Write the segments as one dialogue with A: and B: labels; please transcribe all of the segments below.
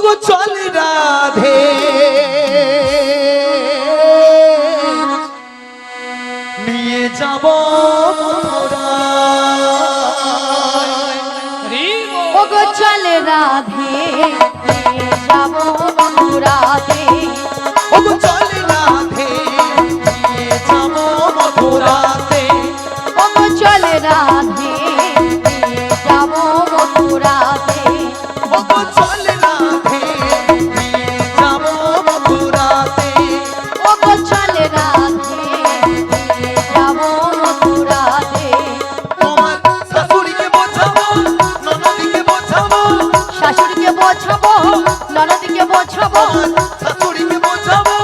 A: ওগো চল রাধে নিয়ে যাব
B: ওগো চল রাধে নিয়ে যাব মথুরাতে
A: ওগো চল রাধে নিয়ে যাব মথুরাতে
B: ওগো চল রাধে নিয়ে যাব মথুরাতে
A: ওগো চল রাধে নিয়ে যাব মথুরাতে
B: ওগো চল রাধে নিয়ে যাব মথুরাতে
A: তোমার শাশুড়িকে বোঝাবো ননদিকে বোঝাবো
B: শাশুড়িকে বোঝাবো ননদিকে বোঝাবো
A: শাশুড়িকে বোঝাবো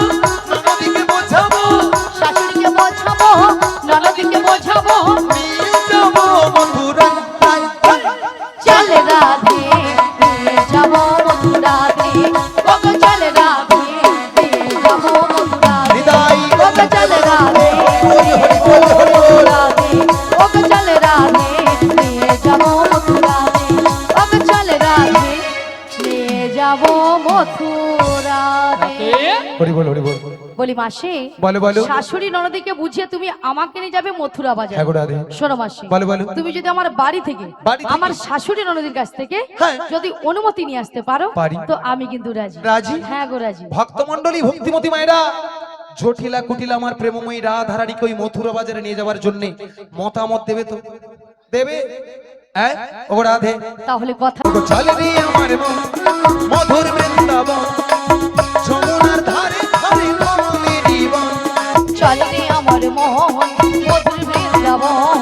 A: ননদিকে বোঝাবো
B: শাশুড়িকে বোঝাবো ননদিকে বোঝাবো
A: নিয়ে যাব মথুরাতে
B: চল রাধে নিয়ে যাব মথুরাতে ওগো চল রাধে নিয়ে যাব মথুরাতে
A: বিদায়
B: ওগো চল রাধে মথুরাতে ওগো চল রাধে নিয়ে যাব মথুরাতে ওগো চল রাধে নিয়ে যাব মথুরাতে
A: হরি বল হরি বল
B: বলি মাসি
A: বলো বলো
B: শাশুড়ি ননদিকে বুঝিয়ে তুমি আমাকে নিয়ে যাবে মথুরা বাজার
A: হ্যাঁ গো রাধে
B: শোনো মাসি
A: বলো বলো
B: তুমি যদি আমার বাড়ি থেকে
A: বাড়ি থেকে?
B: আমার শাশুড়ি ননদির কাছ থেকে
A: হ্যাঁ।
B: যদি অনুমতি নিয়ে আসতে পারো
A: পারি।
B: তো আমি কিন্তু রাজি
A: রাজি?
B: হ্যাঁ গো রাজি
A: ভক্তমণ্ডলী ভক্তিমতী মায়েরা জটিলা কুটিলা আমার প্রেমময়ী রাধারানীকে ওই মথুরা বাজারে নিয়ে যাওয়ার জন্য মতামত দেবে তো দেবে হ্যাঁ ও রাধে
B: তাহলে কথা
A: ওগো চলে রে আমার মন মধুর বৃন্দাবন যমুনার ধারে ধারে কমলের জীবন
B: চলে রে আমার মোহন মধুর বৃন্দাবন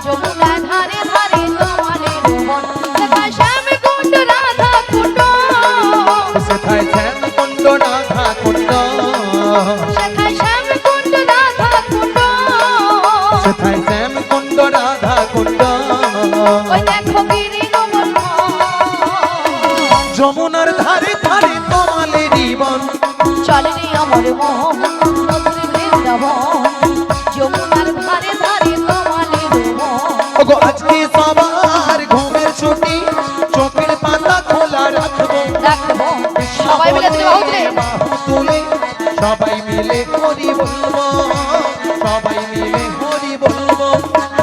B: যমুনা ধারে ধারে তোমাদের মন সেথায় শ্যাম কুণ্ড রাধা কুণ্ড
A: সেথায় শ্যাম কুণ্ড রাধা কুণ্ড
B: সেথায় শ্যাম কুণ্ড রাধা কুণ্ড
A: সেথায় শ্যাম কুণ্ড রাধা কুণ্ড
B: ওই দেখো গিরি নমন
A: যমুনার ধারে ধারে কমলের জীবন
B: চলে রে আমার মোহন মধুর বৃন্দাবন যমুনার ধারে ধারে তোমাদের মন
A: ওগো আজকে সবার ঘুমের ছুটি চোখের পাতা খোলা রাখবো
B: রাখবো সবাই মিলে তুমি বাহুতে
A: বাহু তুলে সবাই মিলে হরি বলবো সবাই মিলে হরি বলবো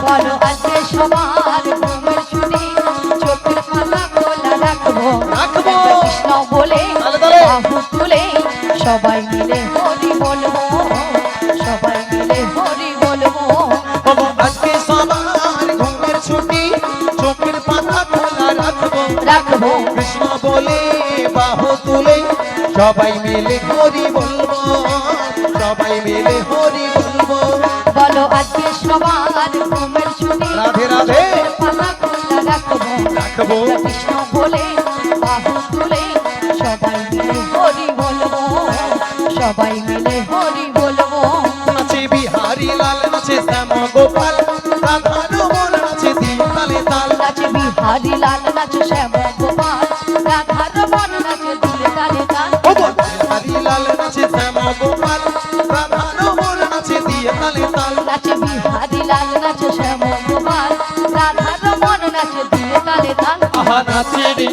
B: বলো আজকে সবার ঘুমের ছুটি চোখের পাতা খোলা রাখবো
A: রাখবো।
B: কৃষ্ণ বলে
A: তালে তালে।
B: বাহু তুলে সবাই মিলে হরি বলবো সবাই মিলে হরি বলবো
A: ওগো আজকে সবার ঘুমের ছুটি চোখের পাতা খোলা রাখবো
B: রাখবো
A: কৃষ্ণ বলে বাহু তুলে সবাই মিলে হরি বলবো সবাই মিলে হরি বলবো
B: বলো আজকে সবার ঘুমের ছুটি
A: রাধে রাধে।
B: পাতা খোলা রাখবো
A: রাখবো।
B: কৃষ্ণ বলে বাহু তুলে সবাই মিলে হরি বলবো সবাই মিলে হরি বলবো
A: নাচে বিহারি লাল নাচে শ্যাম গোপাল রাধা রমন নাচে দিন তালে তাল
B: নাচে বিহারি লাল নাচে শ্যাম গোপাল রাধা রমন নাচে দিলে তালে তাল
A: ওগো বিহারি লাল নাচে শ্যাম গোপাল রাধা রমন নাচে দিয়ে তালে তাল
B: নাচে বিহারি লাল নাচে শ্যাম গোপাল রাধা রমন নাচে দিলে তালে তাল
A: আহা নাচে রে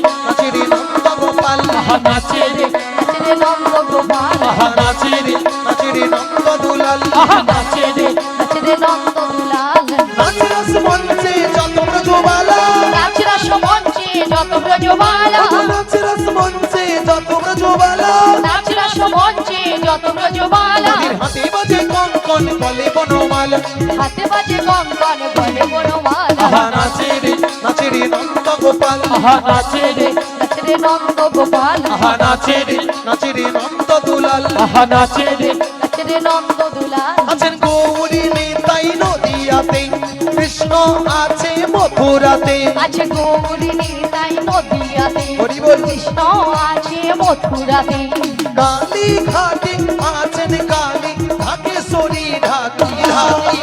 A: নন্দ গোপাল আহা নাচে রে
B: নাচে রে নন্দ গোপাল
A: আহা নাচে রে নন্দ দুলাল আহা নাচে রে
B: নন্দ দুলাল
A: নাচে রস মঞ্চে যত ব্রজবালা
B: নাচে রস মঞ্চে যত ব্রজবালা
A: ওগো নাচে রস মঞ্চে যত ব্রজবালা
B: নাচে রস মঞ্চে যত ব্রজবালা
A: ওদের হাতে বাজে কঙ্কন গলে বনমাল
B: হাতে বাজে কঙ্কন গলে বনমালা
A: আহা নাচে রে নন্দ গোপাল আহা নাচে রে
B: নন্দ গোপাল
A: আহা নাচে রে নন্দ দুলাল আহা নাচে রে
B: নন্দ দুলাল
A: আছেন গৌরী নিতাই নদিয়াতে কৃষ্ণ আছে মথুরাতে
B: আছে গৌরী নিতাই নদিয়াতে
A: হরি বল।
B: কৃষ্ণ আছে মথুরাতে
A: কালী ঘাটে আছেন কালী ঢাকে সরি ঢাকি ঢাকি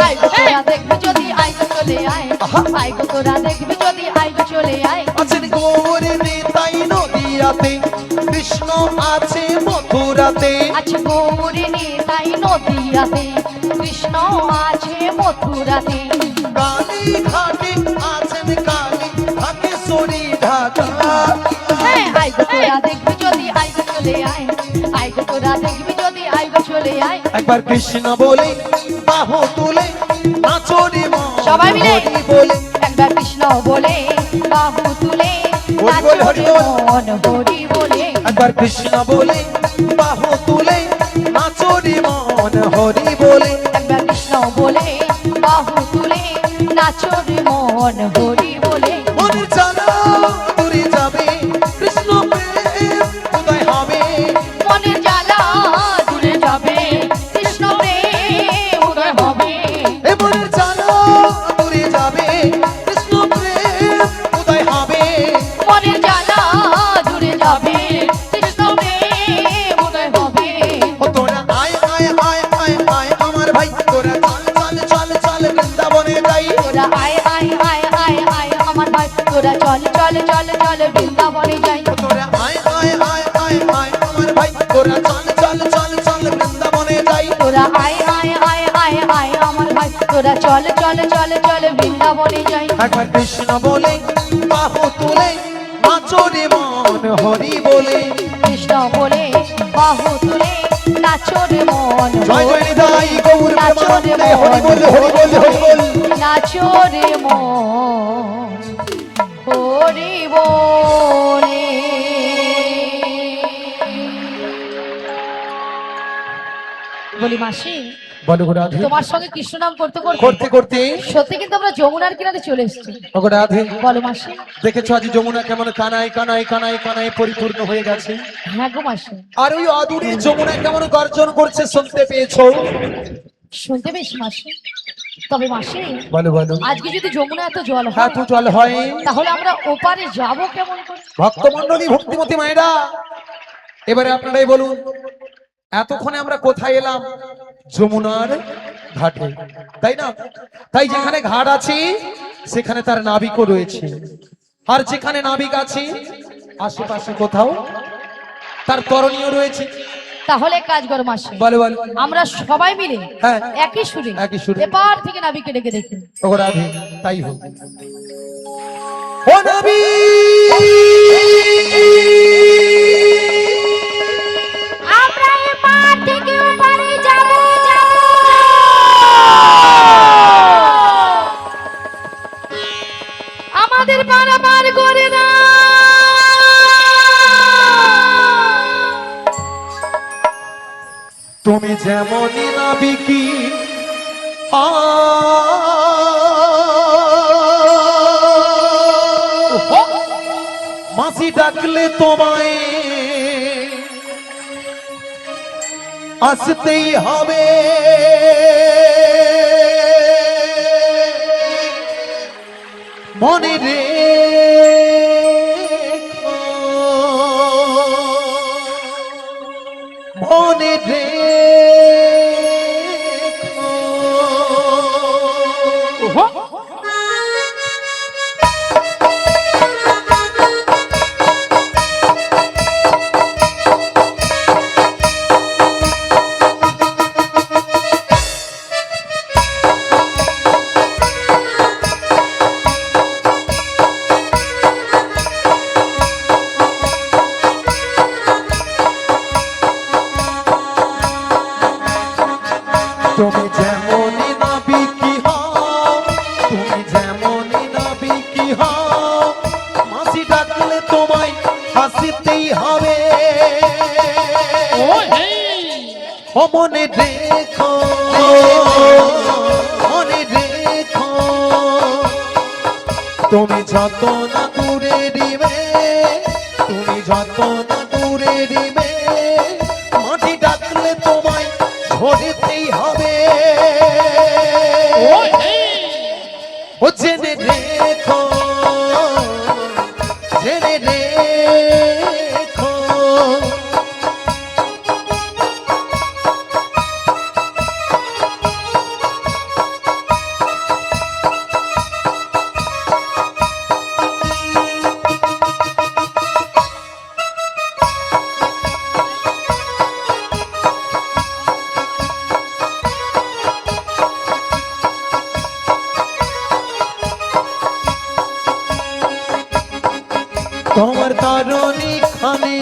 B: আই গো তোরা দেখবি যদি আই গো চলে আয় আই গো তোরা দেখবি যদি আই গো চলে আয়
A: আছেন গৌরী নিতাই নদিয়াতে কৃষ্ণ আছে মথুরাতে
B: আছে গৌরী নিতাই নদিয়াতে কৃষ্ণ আছে মথুরাতে
A: কালী ঘাটে আছেন কালী ঢাকে সরি ঢাকা
B: আই গো তোরা দেখবি যদি আইগো চলে আয়, আইগো তোরা দেখবি যদি আইগো চলে আয়।
A: একবার কৃষ্ণ বলে বাহু তুলে নাচরে মন
B: সবাই মিলে।
A: হরি বলে
B: একবার কৃষ্ণ বলে বাহু তুলে
A: হরি বল, হরি
B: নাচরে
A: বল।
B: মন হরি বলে।
A: একবার কৃষ্ণ বলে বাহু তুলে নাচরে মন হরি বলে
B: একবার কৃষ্ণ বলে বাহু তুলে নাচরে মন হরি বলে।
A: মনের জ্বালা দূরে যাবে কৃষ্ণ প্রেম উদয় হবে
B: মনের জ্বালা দূরে যাবে কৃষ্ণ প্রেম উদয় হবে।
A: এ মনের জ্বালা দূরে যাবে কৃষ্ণ প্রেম উদয় হবে
B: মনের জ্বালা দূরে যাবে কৃষ্ণ প্রেম উদয় হবে।
A: ও তোরা আয় আয় আয় আয় আয় আমার ভাই তোরা চল চল চল চল বৃন্দাবনে যাই
B: তোরা আয় আয় আয় আয় আয় আমার ভাই তোরা চল চল চল চল বৃন্দাবনে যাই।
A: তোরা আয় আয় আয় আয় আয় আমার ভাই তোরা চল চল চল চল বৃন্দাবনে যাই
B: তোরা আয় আয় আয় আয় আয় আমার ভাই তোরা চল চল চল চল বৃন্দাবনে যাই।
A: একবার কৃষ্ণ বলে বাহু তুলে নাচরে মন হরি বলে
B: কৃষ্ণ বলে বাহু তুলে নাচরে মন
A: জয় জয় নিতাই গৌর
B: নাচরে
A: প্রেমানন্দে হরি বল হরি বল হরি বল
B: নাচরে মন হরি বলে। বলি মাসি
A: বলো গো রাধে
B: তোমার সঙ্গে কৃষ্ণ নাম করতে করতে
A: করতে করতে
B: সত্যি কিন্তু আমরা যমুনার কিনারে চলে এসেছি।
A: ওগো রাধে
B: বলো মাসি।
A: দেখেছো আজ যমুনা কেমন কানায় কানায় কানায় কানায় পরিপূর্ণ হয়ে গেছে
B: হ্যাঁ গো মাসি,
A: আর ওই অদূরে যমুনা কেমন গর্জন করছে শুনতে পেয়েছো
B: শুনতে বেশ মাসি। তবে মাসি
A: বলো বলো
B: আজকে যদি যমুনা এত জল
A: হ্যাঁ
B: হয়
A: তো জল হয়
B: তাহলে আমরা ওপারে যাব কেমন করে?
A: ভক্তমণ্ডলী ভক্তিমতী মায়েরা এবারে আপনারাই বলুন এতক্ষণে আমরা কোথায় এলাম যমুনার ঘাটে তাই না তাই যেখানে ঘাট আছে সেখানে তার নাবিকও রয়েছে আর যেখানে নাবিক আছে আশেপাশে কোথাও তার তরণীয় রয়েছে
B: তাহলে কাজ করো মাসি,
A: বলো বলো
B: আমরা সবাই মিলে
A: হ্যাঁ
B: একই সুরে
A: একই সুরে।
B: এপার থেকে নাবিকে ডেকে দেখি।
A: ওগো রাধে তাই হোক ও নবী
B: আমরা এপার থেকে ওপারে যাব আমাদের পারাপার করে না।
A: তুমি যেমনই নাবিকি মাসি ডাকলে তোমায় আসতেই হবে মনে রে মনে রে তুমি যেমনই নাবিকি হও তুমি যেমনই নাবিকি হও মাসি ডাকলে তোমায় হাসিতেই হবে ও মনে রেখো মনে রেখো তুমি যত না দূরে দিবে তুমি যত না দূরে দিবে মাটি ডাকলে তোমায় ঝরেতেই হবে ও জেনে রেখো জেনে রেখো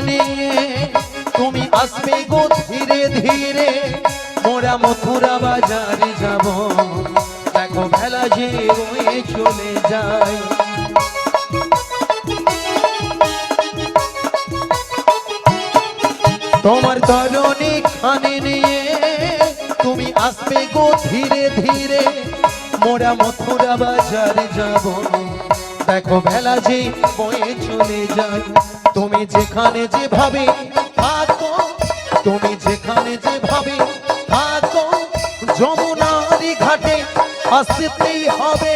A: নিয়ে তুমি আসবে গো ধীরে ধীরে, মোরা মথুরা বাজারে যাব, দেখো বেলা যে হয়ে চলে যায়। তোমার তরণী খানে নিয়ে তুমি আসবে গো ধীরে ধীরে, মোরা মথুরা বাজারে যাব, দেখো বেলা যে বয়ে চলে যায়। তুমি যেখানে যেভাবে থাকো, তুমি যেখানে যেভাবে থাকো, যমুনারি ঘাটে আসতেই হবে।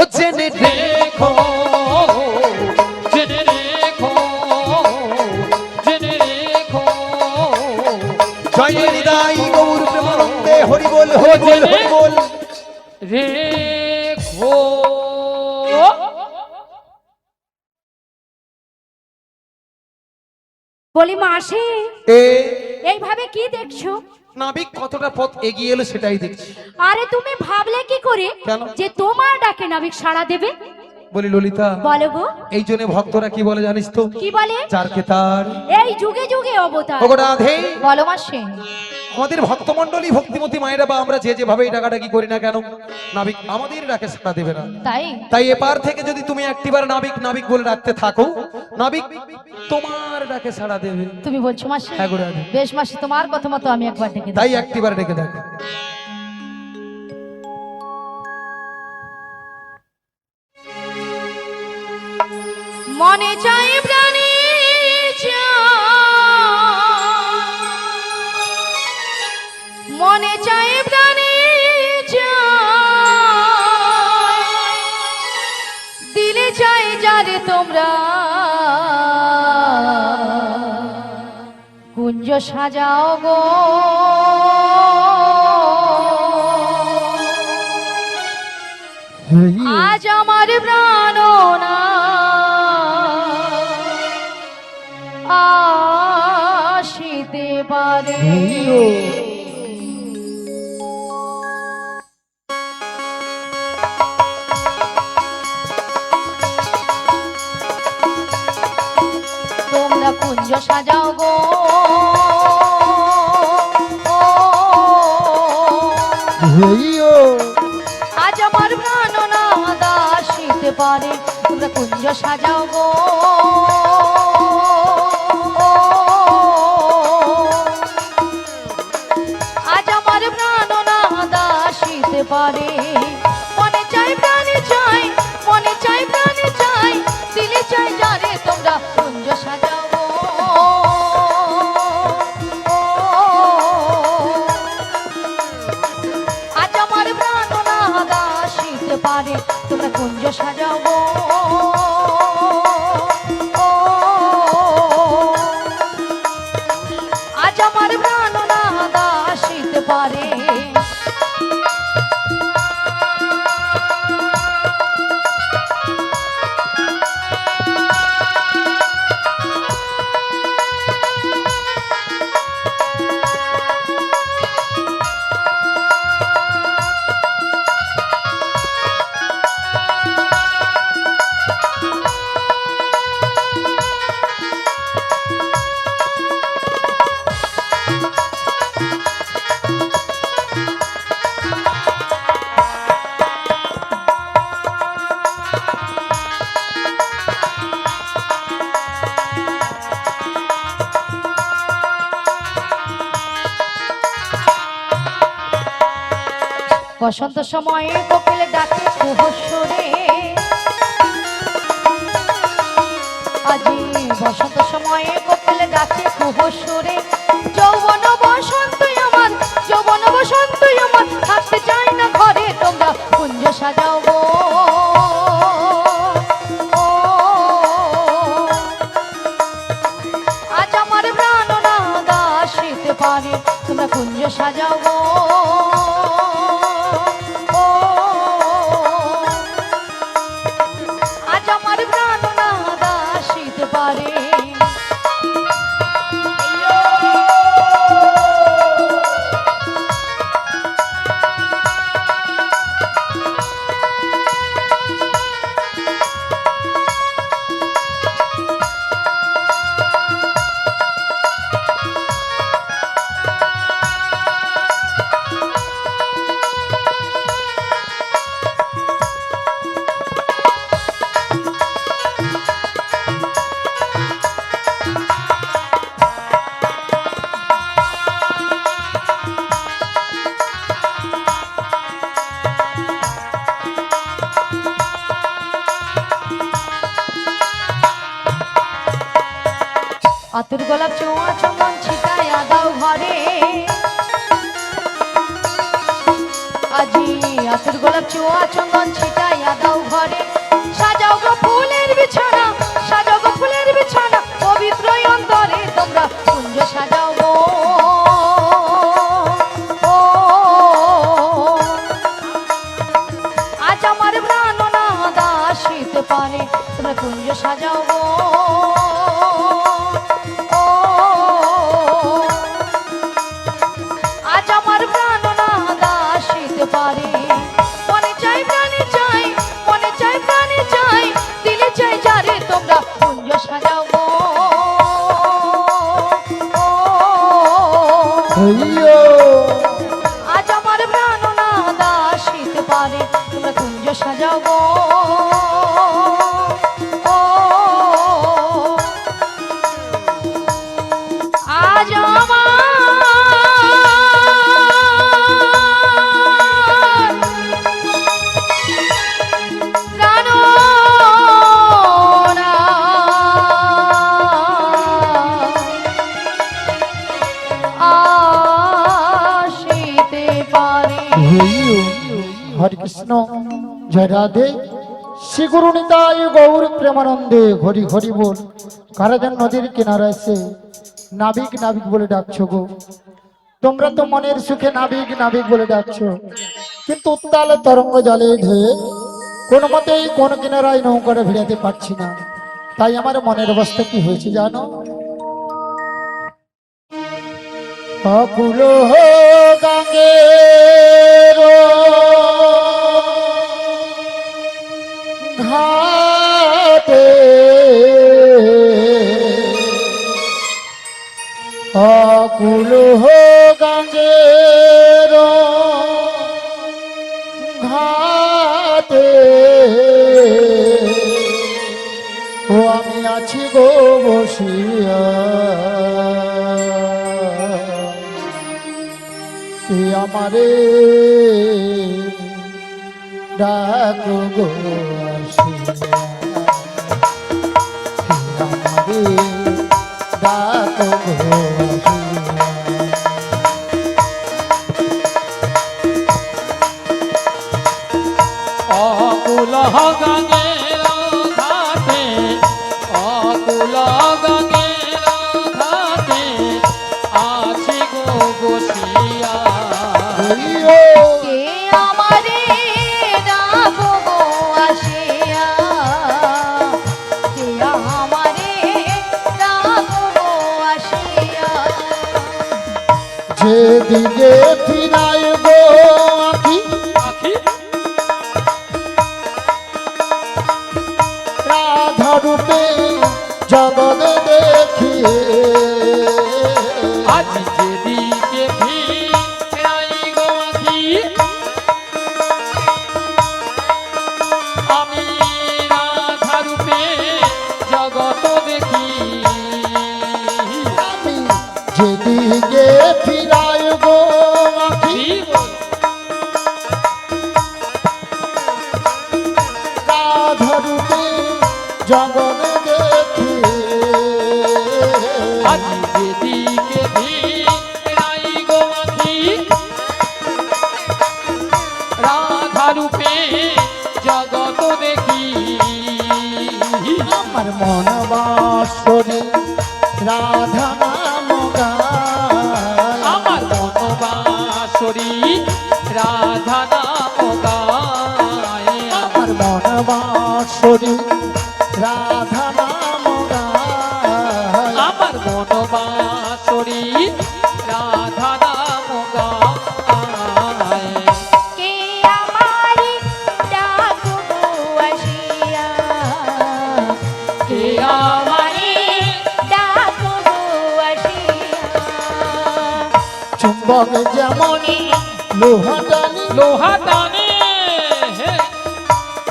A: ও জেনে দেখো,
C: জেনে রেখো, জেনে রেখো,
A: জয় হৃদয় গৌর প্রেমানন্দে হরি বল হরি বল হরি বল।
C: রেখো।
B: বলি মাসি,
A: এ
B: এইভাবে কি দেখছো?
A: নাবিক কতটা পথ এগিয়ে এলো সেটাই দেখছি।
B: আরে তুমি ভাবলে কি করে
A: কেন?
B: যে তোমার ডাকে নাবিক সাড়া দেবে?
A: বলি ললিতা,
B: বলো গো।
A: এই জন্য ভক্তরা কি বলে জানিস তো?
B: কি বলে?
A: চারকে তার
B: এই যুগে যুগে অবতার।
A: ওগো রাধে,
B: বলো মাসি।
A: আমাদের ভক্তমণ্ডলী ভক্তিমতী মায়েরা বা আমরা যে যেভাবে এই ডাকাডাকি করি না কেন, নাবিক আমাদের ডাকে সাড়া দেবে না।
B: তাই
A: তাই এপার থেকে যদি তুমি একটিবার নাবিক নাবিক বলে ডাকতে থাকো, নাবিক তোমার ডাকে সাড়া দেবে।
B: তুমি বলছো মাসি?
A: হ্যাঁ গো রাধে।
B: বেশ মাসি, তোমার কথা মতো আমি একবার ডেকে দেব।
A: তাই একটিবার ডেকে দেখো।
B: মনে চাই প্রাণী মনে চাই প্রাণী দিলে চাই যারে তোমরা কুঞ্জ সাজাও গো। আজ আমার প্রাণ না আসিতে পারে। তোমরা কুঞ্জ সাজাও গো, আজ আমার প্রাণ না আসিতে পারে। তোমরা কুঞ্জ সাজাও গো, আজ আমার প্রাণ না আসিতে পারে। মনে চাই প্রাণী চাই, মনে চাই প্রাণী চাই, দিলে চাই যারে তোমরা কুঞ্জ সাজাও গো। আজ আমার প্রাণ না আসিতে পারে, তোমরা কুঞ্জ সাজাও গো। আজ আমার প্রাণ না আসিতে পারে। বসন্ত সময়ে কোকিল ডাকে কুহসরে, আজি বসন্ত সময়ে কোকিল ডাকে কুহসরে। যৌবন বসন্ত আমার, যৌবন বসন্ত আমার, থাকতে চাই না ঘরে তোমরা কুঞ্জ সাজাও গো। আজ আমার প্রাণ না আসিতে পারে, তোমরা কুঞ্জ সাজাও গো। আজ আমার প্রাণ না আসিতে পারে। আতুর গোলাপ চোয়া চন্দন ছিটাইয়া দাও ঘরে আজি আতুর গোলাপ চোয়া চন্দন ছিটাইয়া দাও ঘরে সাজাও গো ফুলের বিছানা সাজাও গো ফুলের বিছানা পবিত্র অন্তরে তোমরা কুঞ্জ সাজাও গো আজ আমার প্রাণ না দাসিতে পারে তোমরা কুঞ্জ সাজাও গো আজ আমার প্রাণ না দাসিতে পারে মনে চাই প্রাণে চাই মনে চাই প্রাণে চাই দিলে চাই যারে তোমরা কুঞ্জ সাজাও গো আজ আমার প্রাণ না দাসিতে পারে তোমরা কুঞ্জ সাজাও গো আজ আমার প্রাণ না আসিতে পারে।
D: হরে কৃষ্ণ জয় রাধে শ্রী গুরু নিতাই গৌর প্রেমানন্দে হরি হরি বল। কারাজান নদীর কিনারা এসে নাবিক নাবিক বলে ডাকছো গো, তোমরা তো মনের সুখে নাবিক নাবিক বলে ডাকছো, কিন্তু উত্তাল তরঙ্গ জলে ঢেয়ে কোন মতেই কোন কিনারায় নৌকাটা ভিড়াতে পারছি না। তাই আমার মনের অবস্থা কি হয়েছে জানো? অকুল গাঙ্গের ঘাটে অকুল গাঙ্গের ঘাটে ও আমি আছি গো বসিয়া, আমারে ডাক গো আসিয়া, আমারে ডাক গো আসিয়া।
C: অকুল গঙ্গের ঘাটে অকুল গঙ্গের ঘাটে আছি গো বসিয়া।
B: কে আমারে ডাকো গো আসিয়া, কে আমারে ডাকো গো আসিয়া।
D: যেদিকে ফিরাই গো আখি
C: আখি
D: রাধা রূপে জগৎ দেখিয়ে,
C: আজ যেদিকে ফিরাই গো আখি আমি রাধা রূপে জগৎ দেখি।
D: আমি যেদিকে ফিরাই গো আখি রাধা রূপে জগৎ দেখিয়ে,
C: আজ যেদিকে ফিরাই গো আখি রাধা রূপে জগৎ দেখি।
D: আমার মন বাসরে রাধা নাম গায়,
C: আমার মনবাসরী রাধা নাম গায়।
D: আমার মন বাসরে রাধা নাম গায়,
C: আমার মনবাসরী রাধা নাম গায়।
B: কে আমারে ডাকো গো আসিয়া, কে আমারে ডাকো গো আসিয়া।
D: চুম্বক যেমন লোহা টানি
C: লোহা টানে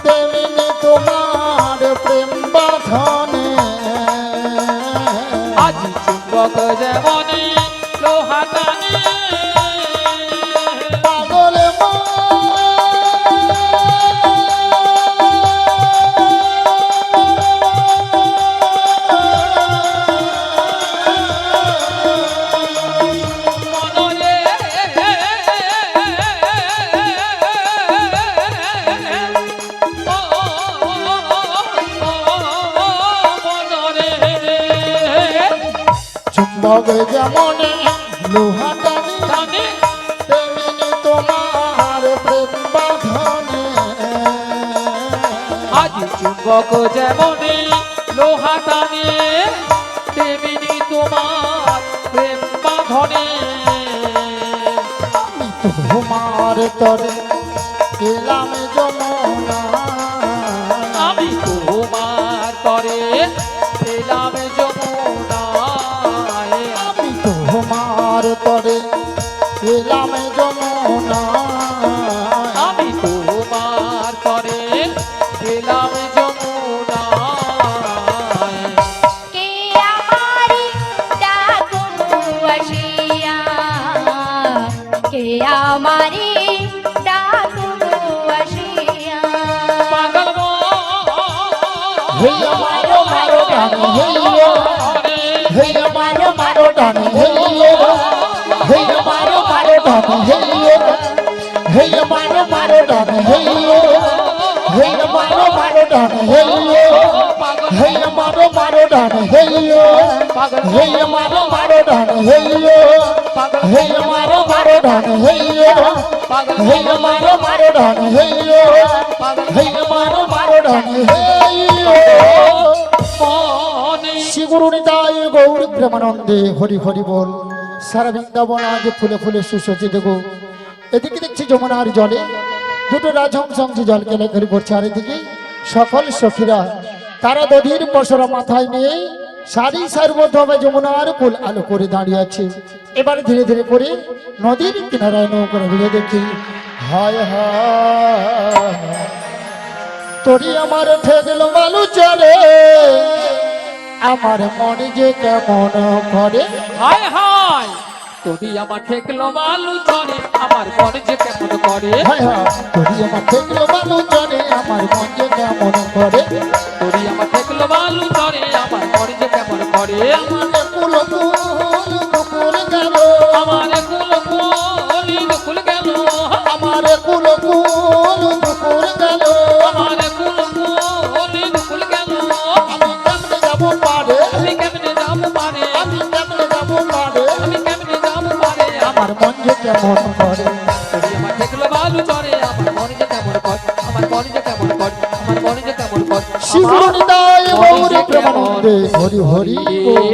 D: তেমনি তোমার প্রেম বাঁধনে,
C: আজ চুম্বক যেমন লোহা টানে
D: পাগল চুম্বক যেমন লোহা টানে
C: টানে
D: তেমনি তোমার প্রেম বাঁধনে
C: আজ চুম্বক যেমন লোহা টানে তেমনি তোমার প্রেম বাঁধনে
D: আমি তোমার তরে এলাম যমুনা
C: আমি তোমার তরে পেলাম যমুনায়
D: আমি তোমার তরে এলাম যমুনা
C: আমি তোমার তরে পেলাম যমুনায়
B: কে আমারি ডাকু আসিয়া কে আমারি ডাকু আসিয়া
C: পাগল
D: হেই মারো মারো ডানে হেই মারো মারো ডানে হেই মারো মারো ডানে হেই মারো মারো ডানে হেই মারো মারো ডানে হেই মারো মারো ডানে হেই মারো মারো ডানে হেই মারো মারো ডানে হেই মারো মারো ডানে হেই মারো মারো ডানে
C: মনে
D: শ্রী গুরু নিতাই গৌর প্রেমানন্দে হরি হরি বল। সারা বৃন্দাবন আজ ফুলে ফুলে সুসজ্জিত গো। এদিকে দেখছি যমুনার জলে দুটো রাজহংস জল কেলেঙ্কারি করছে, আর এদিকে সকল সখীরা তারা দধির পসরা মাথায় নিয়ে সারি সার্বধভাবে যমুনার কুল আলো করে দাঁড়িয়ে আছে। এবার ধীরে ধীরে করে নদীর কিনারায় নৌকা ভিড়ে দেখি হায় হায় তোরি আমার ঠেকল মালু চলে আমার মনে যে কেমন করে
C: হায় হায় তোরি আমার ঠেকলো মালু চলে আমার মনে যে কেমন করে
D: হায় হায় তোরি আমার ঠেকল মালু চলে আমার মন যে কেমন করে
C: তোরি আমার ঠেকলো মালু চলে আমার মনে যে কেমন করে
D: আমার কুল কুল কুকুর গেল
C: আমার কুল কুল গেল
D: আমার কুল কুল কুকুর গেল
C: আমার কুল গেল
D: আমি কেমনে যাবো পারে
C: আমি কেমনে যাব পারে
D: আমি কেমনে যাবো পারে
C: আমি কেমনে যাব পারে
D: আমার মন যে কেমন করে
C: তোরি আমার ঠেকলো মালু চলে আমার মনে যে কেমন করে আমার মনে যে কেমন করে আমার মনে যে কেমন করে
D: শিবুর নিতাই গৌর প্রেমানন্দে হরি হরি বল।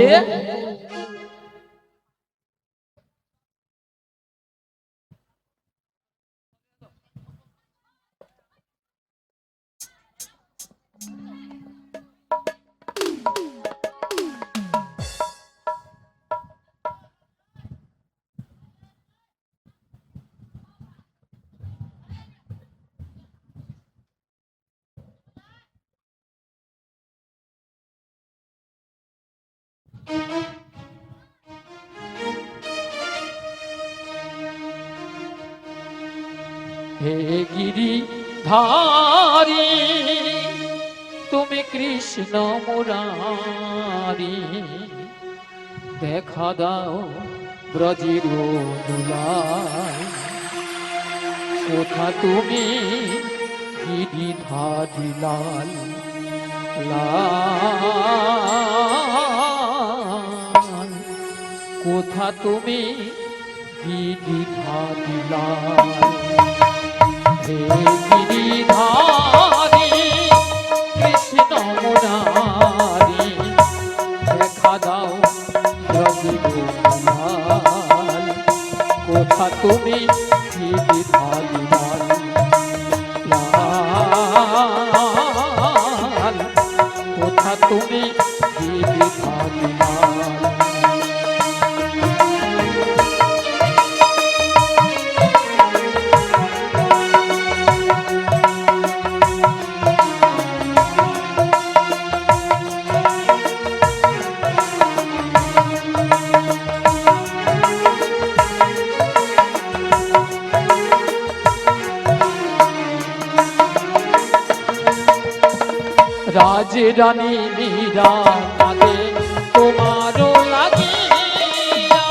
C: হে গিরি ধারি তুমি কৃষ্ণ মুরারি দেখা দাও ব্রজের দুলায় কোথা তুমি গিরি ধারি লাল লাল কোথা তুমি গিরি ধারি লাল হে গিরিধারী কৃষ্ণ মুরারি দেখা দাও রঘুনাথ কোথা তুমি গিরিধারী লাল কোথা তুমি গিরিধারী লাল রাজ রানী মীরা কাঁদে তোমারও লাগিয়া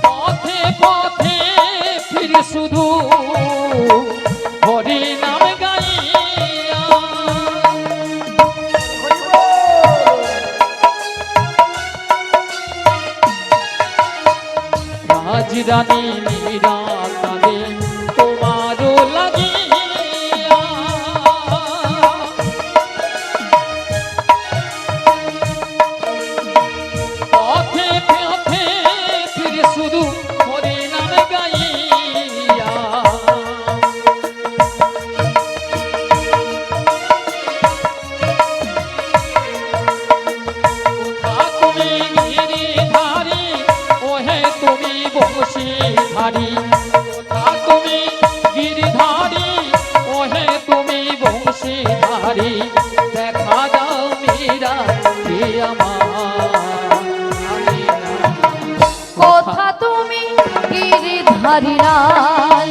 C: পথে পথে ফির শুধু হরি নাম গাইয়া রানী মীরা কাঁদে তোমারও লাগিয়া পথে পথে ফিরে শুধু হরি নাম গাইয়া তুমি গিরিধারী ওহে তুমি বংশীধারী তুমি গিরিধারী ওহে তুমি বংশীধারী দেখা দাও মীরা হে আমার
B: কোথা তুমি গিরিধারী লাল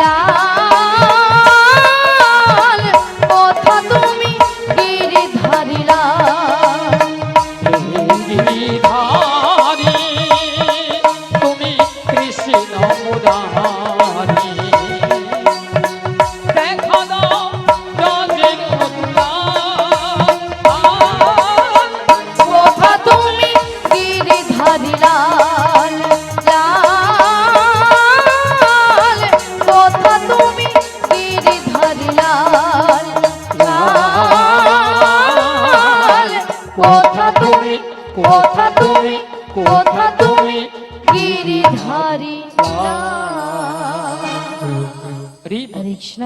B: লাল কোথা তুমি গিরিধারী লাল
C: গিরিধারী তুমি কৃষ্ণ মুরারি দেখা দাও জগের
B: কোথা তুমি গিরিধারী লাল লাল কোথা তুমি গিরিধারী লাল লাল কোথা তুমি কোথা তুমি কোথা তুমি গিরিধারী লাল
C: রি
B: হরে কৃষ্ণ।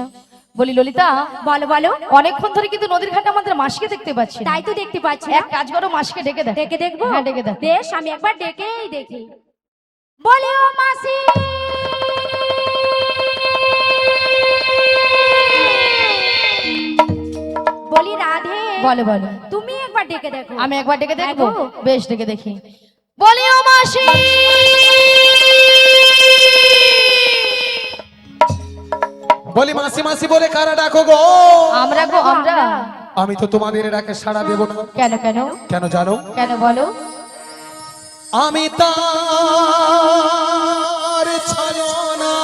B: বলি ললিতা,
E: বলো বলো,
B: অনেকক্ষণ ধরে কিন্তু নদীর ঘাটে আমাদের মাসিকে দেখতে পাচ্ছি না।
E: তাই তো দেখতে পাচ্ছি
B: এক কাজ করো, মাসিকে ডেকে দেখ।
E: ডেকে দেখবো?
B: হ্যাঁ, ডেকে দেখ।
E: বেশ, আমি একবার ডেকেই দেখি। বলে ও মাসি, বলি রাধে,
B: বলে বলে,
E: তুমি একবার ডেকে দেখো।
B: আমি একবার ডেকে দেখবো?
E: হ্যাঁ গো।
B: বেশ, ডেকে দেখি। বলি ও মাসি,
A: বলি মাসি মাসি বলে কারা ডাকো গো?
B: আমরা গো, আমরা।
A: আমি তো তোমাদের ডাকে সাড়া দেব না।
B: কেন কেন
A: কেন জানো?
B: কেন বলো?
A: আমি তার ছলনা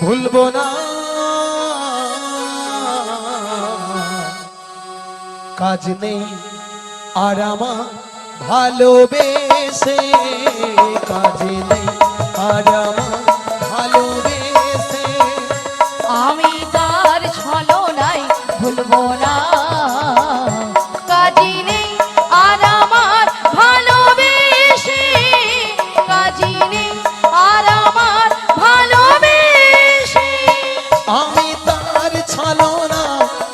A: ভুলবো না, কাজ নেই আর আমার ভালোবেসে, কাজ নেই আর আমার ভালোবেসে।
B: আমি তার ছলনায় ভুলবো না, কাজী নেই আর আমার ভালোবেসে, কাজী নেই আর আমার ভালোবেসে।
A: আমি তার ছলনা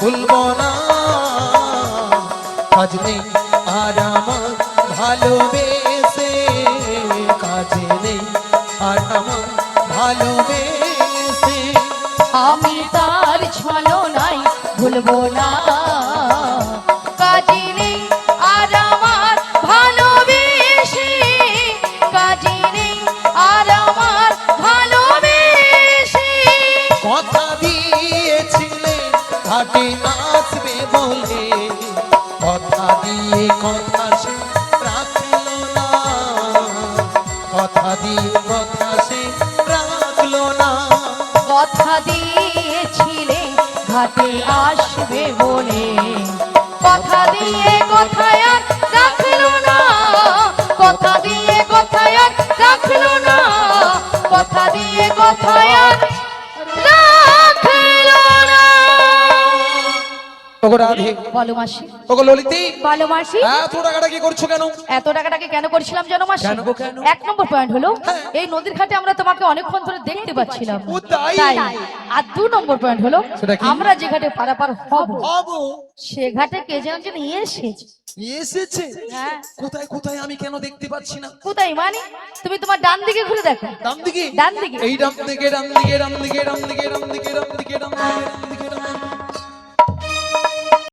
A: ভুলবো না, কাজ নেই আর আমার ভালোবেসে, কাজ নেই আর আমার ভালোবেসে।
B: আমি তার ছলনায় ভুলবো না, কাজী নেই আর আমার ভালোবেসে, কাজী নেই আর আমার ভালোবেসে।
A: কথা দিয়েছিলে ঘাটে আসবে বলে, কথা দিয়ে কথা সে রাখলো না, কথা দিয়ে কথা সে রাখলো না।
B: কথা দিয়েছিলে ঘাটে আসবে বলে, কথা দিয়ে কথায় আর রাখলো না, কথা দিয়ে কথায় আর রাখলো না, কথা দিয়ে কথায় আর রাখলো না।
A: ওগো রাধে,
B: বলো মাসি।
A: ওগো ললিতি,
E: বলো মাসি,
A: এত টাকাটা কি করছো কেন?
B: এত টাকাটাকে কেন করছিলাম জানো মাসি?
A: কেন গো, কেন?
B: এক নম্বর পয়েন্ট হলো,
A: হ্যাঁ।
B: এই নদীর ঘাটে আমরা তোমাকে অনেকক্ষণ ধরে দেখতে পাচ্ছিলাম।
A: ও তাই?
B: আর 2 নম্বর পয়েন্ট হলো,
A: সেটা কি?
B: আমরা যে ঘাটে পারাপার হব
A: বাবু
B: সে ঘাটে কে যেন যেন এসেছে।
A: এসেছে?
B: হ্যাঁ।
A: কোথায় কোথায় আমি কেন দেখতে পাচ্ছি না?
B: কোথায় মানে? তুমি তোমার ডান দিকে ঘুরে দেখো।
A: ডান দিকে?
B: ডান দিকে।
A: এই ডান দিকে, ডান দিকে, ডান দিকে, ডান দিকে, ডান দিকে, ডান দিকে, ডান দিকে, ডান দিকে, ডান দিকে।